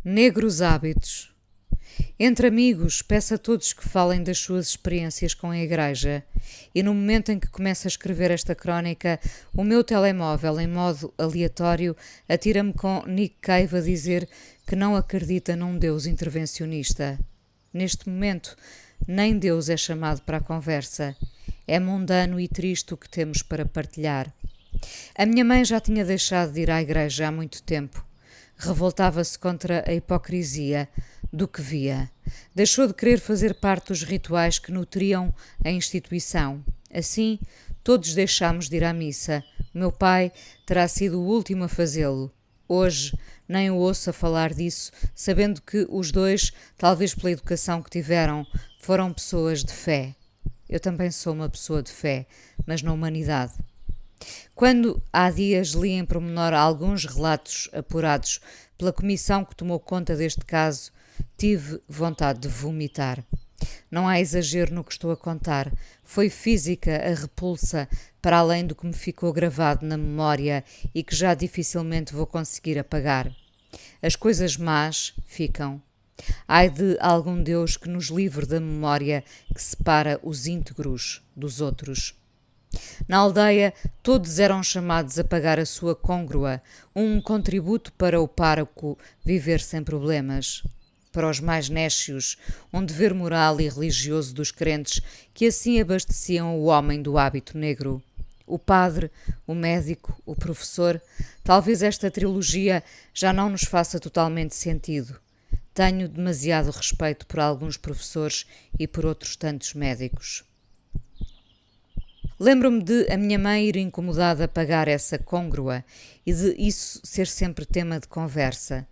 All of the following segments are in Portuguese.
Negros hábitos. Entre amigos, peço a todos que falem das suas experiências com a igreja, e no momento em que começo a escrever esta crónica, o meu telemóvel, em modo aleatório, atira-me com Nick Cave a dizer que não acredita num Deus intervencionista. Neste momento, nem Deus é chamado para a conversa. É mundano e triste o que temos para partilhar. A minha mãe já tinha deixado de ir à igreja há muito tempo. Revoltava-se contra a hipocrisia do que via. Deixou de querer fazer parte dos rituais que nutriam a instituição. Assim, todos deixámos de ir à missa. O meu pai terá sido o último a fazê-lo. Hoje, nem o ouço a falar disso, sabendo que os dois, talvez pela educação que tiveram, foram pessoas de fé. Eu também sou uma pessoa de fé, mas na humanidade. Quando há dias li em pormenor alguns relatos apurados pela comissão que tomou conta deste caso, tive vontade de vomitar. Não há exagero no que estou a contar. Foi física a repulsa, para além do que me ficou gravado na memória e que já dificilmente vou conseguir apagar. As coisas más ficam. Ai de algum Deus que nos livre da memória que separa os íntegros dos outros. Na aldeia, todos eram chamados a pagar a sua côngrua, um contributo para o pároco viver sem problemas. Para os mais nécios, um dever moral e religioso dos crentes que assim abasteciam o homem do hábito negro. O padre, o médico, o professor, talvez esta trilogia já não nos faça totalmente sentido. Tenho demasiado respeito por alguns professores e por outros tantos médicos. Lembro-me de a minha mãe ir incomodada a pagar essa côngrua e de isso ser sempre tema de conversa.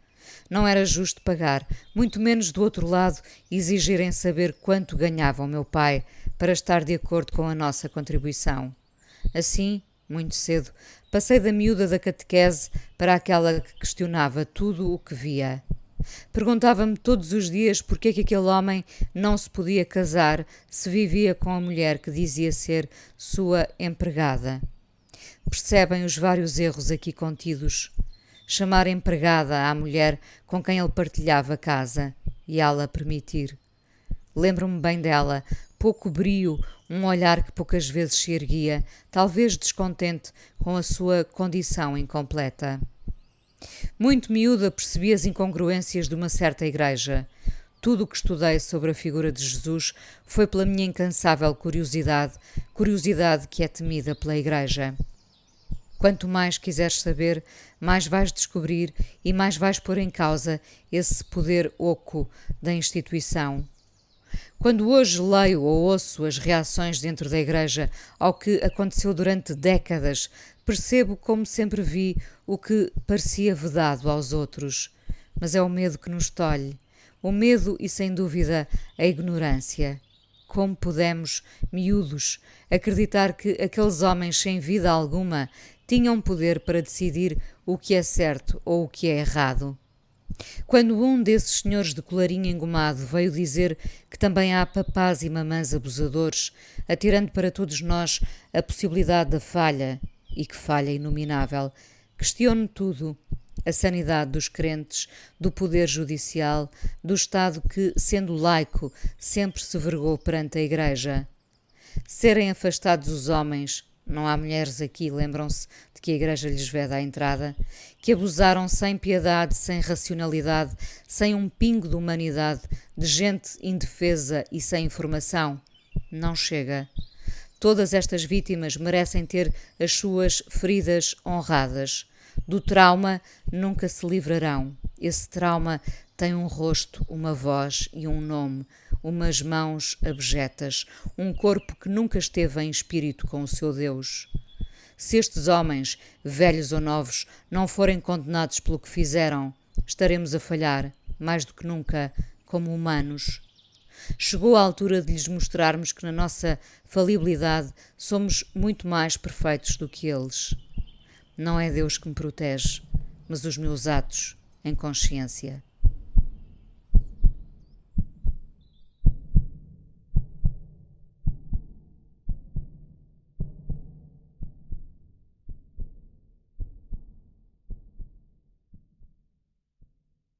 Não era justo pagar, muito menos do outro lado exigirem saber quanto ganhava o meu pai para estar de acordo com a nossa contribuição. Assim, muito cedo, passei da miúda da catequese para aquela que questionava tudo o que via. Perguntava-me todos os dias porque é que aquele homem não se podia casar se vivia com a mulher que dizia ser sua empregada. Percebem os vários erros aqui contidos? Chamar empregada à mulher com quem ele partilhava casa e ela permitir. Lembro-me bem dela, pouco brio, um olhar que poucas vezes se erguia, talvez descontente com a sua condição incompleta. Muito miúda percebi as incongruências de uma certa igreja. Tudo o que estudei sobre a figura de Jesus foi pela minha incansável curiosidade, curiosidade que é temida pela igreja. Quanto mais quiseres saber, mais vais descobrir e mais vais pôr em causa esse poder oco da instituição. Quando hoje leio ou ouço as reações dentro da igreja ao que aconteceu durante décadas, percebo como sempre vi o que parecia vedado aos outros. Mas é o medo que nos tolhe. O medo e, sem dúvida, a ignorância. Como podemos, miúdos, acreditar que aqueles homens sem vida alguma tinham poder para decidir o que é certo ou o que é errado? Quando um desses senhores de colarinho engomado veio dizer que também há papás e mamãs abusadores, atirando para todos nós a possibilidade da falha, e que falha inominável, questiono tudo. A sanidade dos crentes, do poder judicial, do Estado que, sendo laico, sempre se vergou perante a Igreja. Serem afastados os homens, não há mulheres aqui, lembram-se de que a Igreja lhes veda a entrada, que abusaram sem piedade, sem racionalidade, sem um pingo de humanidade, de gente indefesa e sem informação. Não chega. Todas estas vítimas merecem ter as suas feridas honradas. Do trauma nunca se livrarão. Esse trauma tem um rosto, uma voz e um nome, umas mãos abjetas, um corpo que nunca esteve em espírito com o seu Deus. Se estes homens, velhos ou novos, não forem condenados pelo que fizeram, estaremos a falhar, mais do que nunca, como humanos. Chegou a altura de lhes mostrarmos que na nossa falibilidade somos muito mais perfeitos do que eles. Não é Deus que me protege, mas os meus atos em consciência.